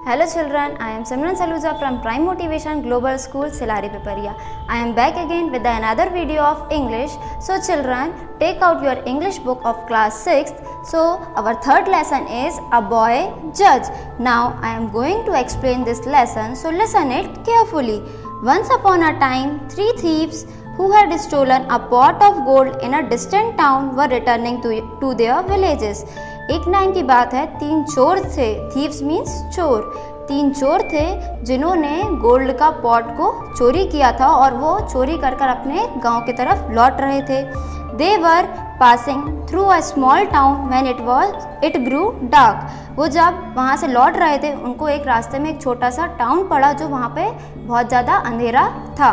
Hello children, I am Simran Saluja from Prime Motivation Global School, Silari Piparia. I am back again with another video of English. So children, take out your English book of class 6th. So our third lesson is A Boy Judge. Now I am going to explain this lesson, so listen it carefully. Once upon a time, 3 thieves who had stolen a pot of gold in a distant town were returning to their villages. एक time की बात है, 3 चोर थे. Thieves means चोर. 3 चोर थे जिन्होंने गोल्ड का पॉट को चोरी किया था और वो चोरी कर कर अपने गांव की तरफ लौट रहे थे. They were passing through a small town when it grew dark. वो जब वहाँ से लौट रहे थे, उनको एक रास्ते में एक छोटा सा टाउन पड़ा जो वहाँ पे बहुत ज़्यादा अंधेरा था.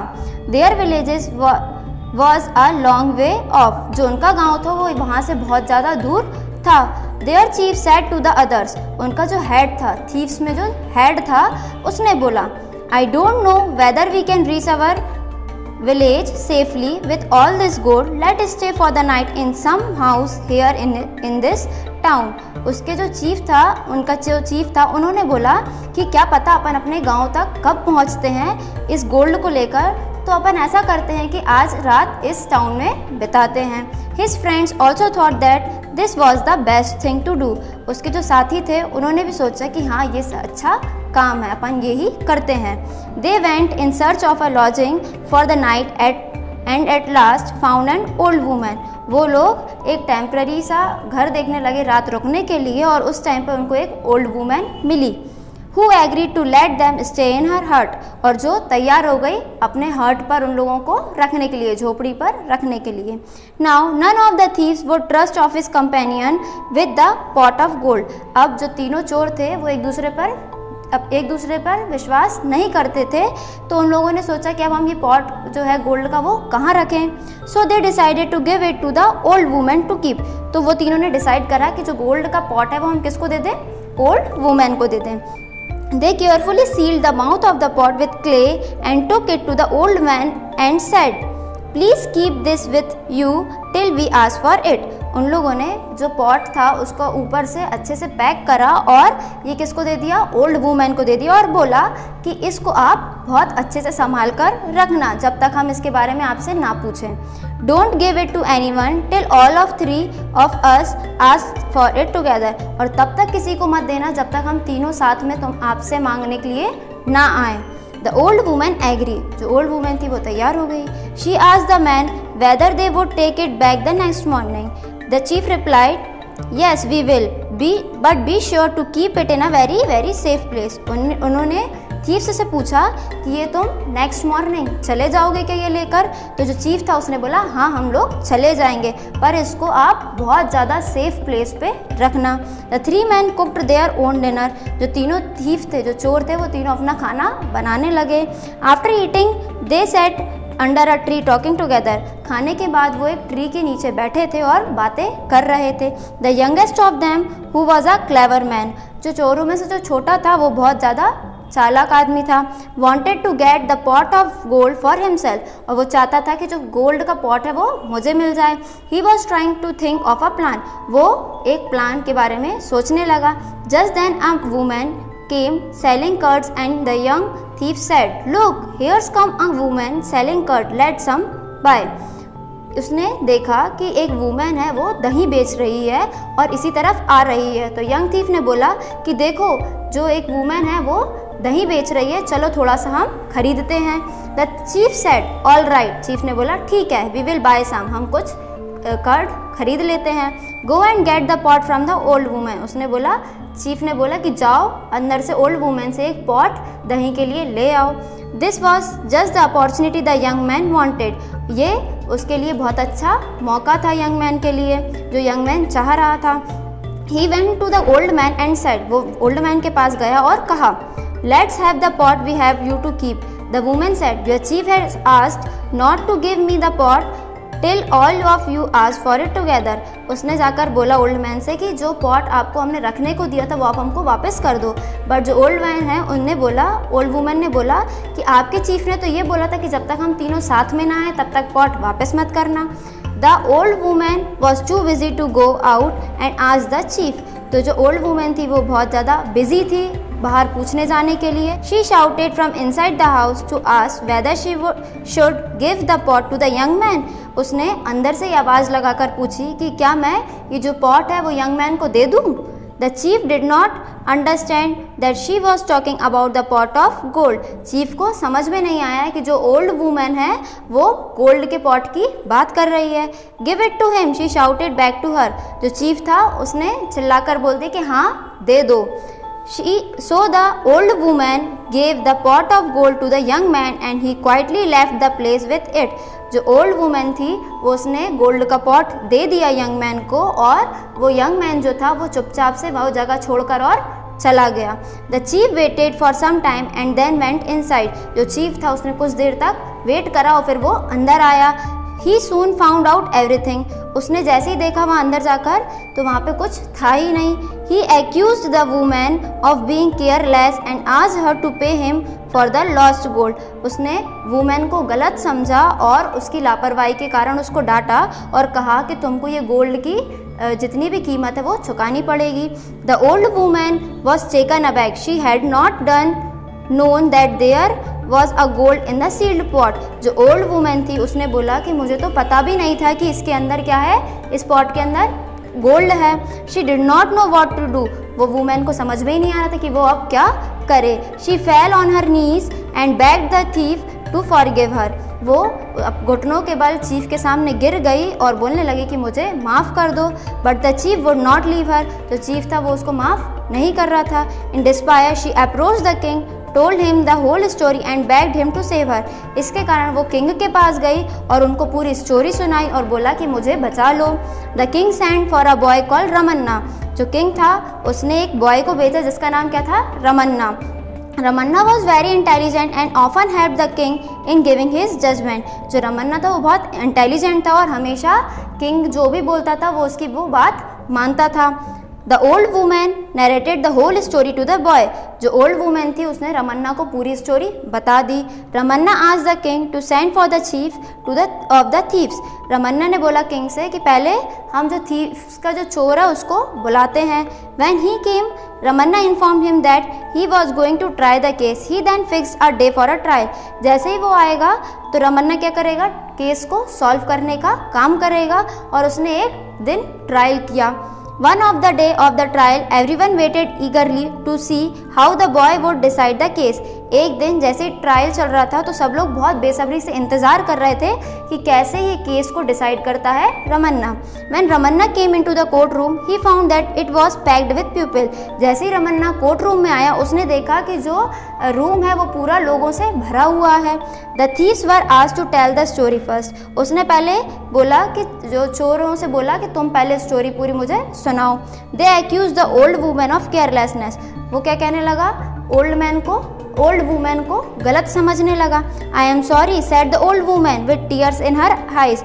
Their villages was a long way off. जो उनका गाँव था वो वहाँ से बहुत ज़्यादा दूर था. Their chief said to the others. उनका जो हेड था, थीव्स में जो हेड था, उसने बोला, I don't know whether we can reach our village safely with all this gold. Let stay for the night in some house here in this town. उसके जो चीफ था, उनका जो चीफ था, उन्होंने बोला कि क्या पता अपन अपने गांव तक कब पहुंचते हैं इस गोल्ड को लेकर, तो अपन ऐसा करते हैं कि आज रात इस टाउन में बिताते हैं. His friends also thought that this was the best thing to do. उसके जो साथी थे उन्होंने भी सोचा कि हाँ ये अच्छा काम है, अपन यही करते हैं. They went in search of a lodging for the night and at last found an old woman. वो लोग एक टेम्पररी सा घर देखने लगे रात रुकने के लिए, और उस टाइम पर उनको एक ओल्ड वुमन मिली. Who agreed to let them stay in her hut. और जो तैयार हो गई अपने हट पर उन लोगों को रखने के लिए, झोपड़ी पर रखने के लिए. Now none of the thieves would trust of his companion with the pot of gold. अब जो तीनों चोर थे वो एक दूसरे पर विश्वास नहीं करते थे, तो उन लोगों ने सोचा कि अब हम ये पॉट जो है गोल्ड का वो कहाँ रखें. So they decided to give it to the old woman to keep. तो वो तीनों ने डिसाइड करा कि जो गोल्ड का पॉट है वो हम किसको दे दें, ओल्ड वुमन को दे दें. They carefully sealed the mouth of the pot with clay and took it to the old man and said, "Please keep this with you till we ask for it." उन लोगों ने जो pot था उसको ऊपर से अच्छे से पैक करा और ये किसको दे दिया, ओल्ड वुमन को दे दिया, और बोला कि इसको आप बहुत अच्छे से संभाल कर रखना जब तक हम इसके बारे में आपसे ना पूछें. Don't give it to anyone till all of 3 of us ask for it together. और तब तक किसी को मत देना जब तक हम तीनों साथ में तुम आपसे मांगने के लिए ना आए. The old woman agreed. जो ओल्ड वुमन थी वो तैयार हो गई. She asked the man whether they would take it back the next morning. The chief replied, "Yes, we will. But be sure to keep it in a very, very safe place." उन्होंने chief से पूछा कि ये तुम next morning चले जाओगे क्या ये लेकर. तो जो चीफ था उसने बोला हाँ हम लोग चले जाएंगे, पर इसको आप बहुत ज़्यादा सेफ प्लेस पे रखना. The 3 men cooked their own dinner. जो तीनों थीफ थे, जो चोर थे, वो तीनों अपना खाना बनाने लगे. After eating they set under a tree talking together. खाने के बाद वो एक ट्री के नीचे बैठे थे और बातें कर रहे थे. The youngest of them who was a clever man. जो चोरों में से जो छोटा था वो बहुत ज़्यादा चालाक आदमी था. Wanted to get the pot of gold for himself. और वो चाहता था कि जो गोल्ड का पॉट है वो मुझे मिल जाए. He was trying to think of a plan. वो एक प्लान के बारे में सोचने लगा. Just then a woman came selling curds and the young thief said, "Look, here's come a woman selling curd. Let some buy." उसने देखा कि एक वुमेन है वो दही बेच रही है और इसी तरफ आ रही है. तो यंग थीफ ने बोला कि देखो जो एक वुमेन है वो दही बेच रही है, चलो थोड़ा सा हम खरीदते हैं. The chief said, all right. Chief ने बोला ठीक है, वी विल बाय सम. हम कुछ कर्ड खरीद लेते हैं. Go and gate the pot from the old women. उसने बोला, चीफ ने बोला कि जाओ अंदर से ओल्ड वुमेन से एक पॉट दही के लिए ले आओ. This was just the opportunity the young man wanted. ये उसके लिए बहुत अच्छा मौका था यंग मैन के लिए, जो यंग मैन चाह रहा था. He went to the old man and said. वो ओल्ड मैन के पास गया और कहा, let's have the pot we have you to keep. The women said, your chief has asked not to give me the pot till all of you ask for it together. उसने जाकर बोला old man से कि जो pot आपको हमने रखने को दिया था वो आप हमको वापस कर दो. बट जो ओल्ड मैन है उनने बोला, ओल्ड वुमन ने बोला कि आपके चीफ ने तो ये बोला था कि जब तक हम तीनों साथ में ना आए तब तक पॉट वापस मत करना. The old woman was too busy to go out and ask the chief. तो जो ओल्ड वुमन थी वो बहुत ज़्यादा बिजी थी बाहर पूछने जाने के लिए। She shouted from inside the house to ask whether she should give the pot to the young man. उसने अंदर से आवाज़ लगाकर पूछी कि क्या मैं ये जो पॉट है वो यंग मैन को दे दूँ। The chief did not understand that she was talking about the pot of gold. Chief को समझ में नहीं आया कि जो ओल्ड वूमेन है वो गोल्ड के पॉट की बात कर रही है। Give it to him, she shouted back to her. जो चीफ था उसने चिल्लाकर बोल दिया कि हाँ दे दो। So the old woman gave the pot of gold to the young man and he quietly left the place with it. जो ओल्ड वुमेन थी वो उसने गोल्ड का पॉट दे दिया यंग मैन को और वो यंग मैन जो था वो चुपचाप से वो जगह छोड़कर और चला गया। The chief waited for some time and then went inside. जो चीफ था उसने कुछ देर तक वेट करा और फिर वो अंदर आया। ही सून फाउंड आउट एवरीथिंग। उसने जैसे ही देखा वहाँ अंदर जाकर तो वहाँ पे कुछ था ही नहीं। He accused the women of being careless and asked her to pay him for the lost gold. उसने वुमेन को गलत समझा और उसकी लापरवाही के कारण उसको डांटा और कहा कि तुमको ये गोल्ड की जितनी भी कीमत है वो चुकानी पड़ेगी। The old women was taken aback. She had not done known that there was a gold in the sealed pot. जो ओल्ड वुमेन थी उसने बोला कि मुझे तो पता भी नहीं था कि इसके अंदर क्या है, इस पॉट के अंदर गोल्ड है। She did not know what to do. वो वुमेन को समझ में ही नहीं आ रहा था कि वो अब क्या करे। She fell on her knees and begged the thief to forgive her. वो घुटनों के बल चीफ के सामने गिर गई और बोलने लगी कि मुझे माफ़ कर दो। But the chief would not leave her. जो चीफ था वो उसको माफ़ नहीं कर रहा था। In despair she approach the king, told him the whole story and begged him to save her. इसके कारण वो किंग के पास गई और उनको पूरी स्टोरी सुनाई और बोला कि मुझे बचा लो। The king sent for a boy called Ramana. जो किंग था उसने एक बॉय को भेजा जिसका नाम क्या था, Ramanna. Ramanna was very intelligent and often help the king in giving his judgement. जो रमन्ना था वो बहुत इंटेलिजेंट था और हमेशा किंग जो भी बोलता था वो उसकी वो बात मानता था। The old women narrated the whole story to the boy. जो ओल्ड वुमेन थी उसने रमन्ना को पूरी स्टोरी बता दी। Ramanna asked the king to send for the chief to the of the thieves. Ramanna ने बोला किंग से कि पहले हम जो थीव्स का जो चोर है उसको बुलाते हैं। When he came Ramanna informed him that he was going to try the case. He then fixed a day for a trial. जैसे ही वो आएगा तो रमन्ना क्या करेगा, केस को सॉल्व करने का काम करेगा और उसने एक दिन ट्रायल किया। One of the day of the trial, everyone waited eagerly to see how the boy would decide the case. एक दिन जैसे ट्रायल चल रहा था तो सब लोग बहुत बेसब्री से इंतज़ार कर रहे थे कि कैसे ये केस को डिसाइड करता है Ramana. When Ramana came into the court room, he found that it was packed with people. जैसे ही रमन्ना कोर्ट रूम में आया उसने देखा कि जो रूम है वो पूरा लोगों से भरा हुआ है। The thieves were asked to tell the story first. उसने पहले बोला कि जो चोरों से बोला कि तुम पहले स्टोरी पूरी मुझे सुनाओ। They accused the old woman of carelessness. वो क्या कहने लगा, ओल्ड वुमेन को गलत समझने लगा। I am sorry, said the old woman with tears in her eyes.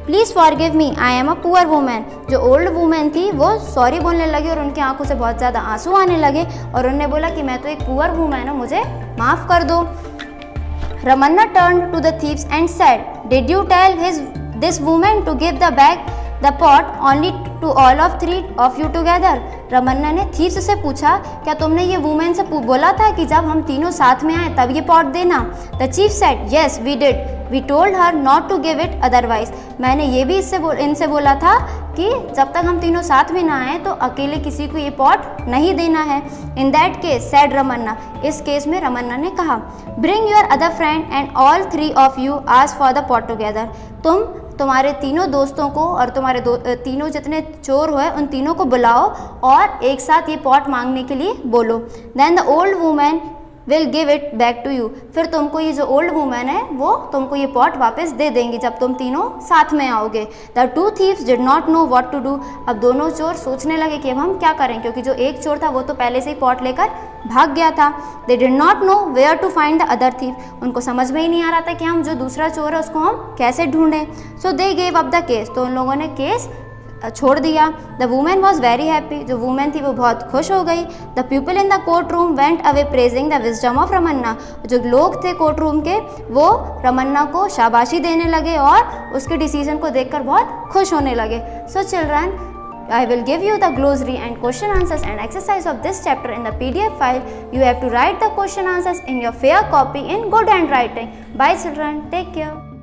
Please forgive me, I am a poor woman. जो ओल्ड वुमेन थी वो सॉरी बोलने लगी और उनकी आंखों से बहुत ज़्यादा आंसू आने लगे और उन्होंने बोला कि मैं तो एक पुअर वुमेन हूँ, मुझे माफ़ कर दो। Ramanna turned to the thieves and said, Did you tell this woman to give the pot only to all of three of you together? Ramana ने थीव्स से पूछा, क्या तुमने ये वुमेन से बोला था कि जब हम तीनों साथ में आए तब ये पॉट देना? The chief said, yes we did, we told her not to give it otherwise. मैंने ये भी इनसे बोला था कि जब तक हम तीनों साथ में ना आए तो अकेले किसी को ये पॉट नहीं देना है। In that case said Ramanna, इस केस में रमन्ना ने कहा, bring your other friend and all three of you ask for the pot together. तुम्हारे तीनों दोस्तों को और तुम्हारे तीनों जितने चोर हुए उन तीनों को बुलाओ और एक साथ ये पॉट मांगने के लिए बोलो। Then the old women will give it back to you. फिर तुमको ये जो ओल्ड वुमेन है वो तुमको ये पॉट वापस दे देंगी जब तुम तीनों साथ में आओगे। The two thieves did not know what to do. अब दोनों चोर सोचने लगे कि अब हम क्या करें, क्योंकि जो एक चोर था वो तो पहले से ही पॉट लेकर भाग गया था। They did not know where to find the other thief. उनको समझ में ही नहीं आ रहा था कि हम जो दूसरा चोर है उसको हम कैसे ढूंढें। So they gave up the case. तो उन लोगों ने केस छोड़ दिया। The women was very happy. जो वुमेन थी वो बहुत खुश हो गई। The people in the court room went away praising the wisdom of Ramanna. जो लोग थे कोर्ट रूम के वो रमन्ना को शाबाशी देने लगे और उसके डिसीजन को देखकर बहुत खुश होने लगे। So children, I will give you the glossary and question answers and exercise of this chapter in the PDF file. You have to write the question answers in your fair copy in good handwriting. Bye children, take care.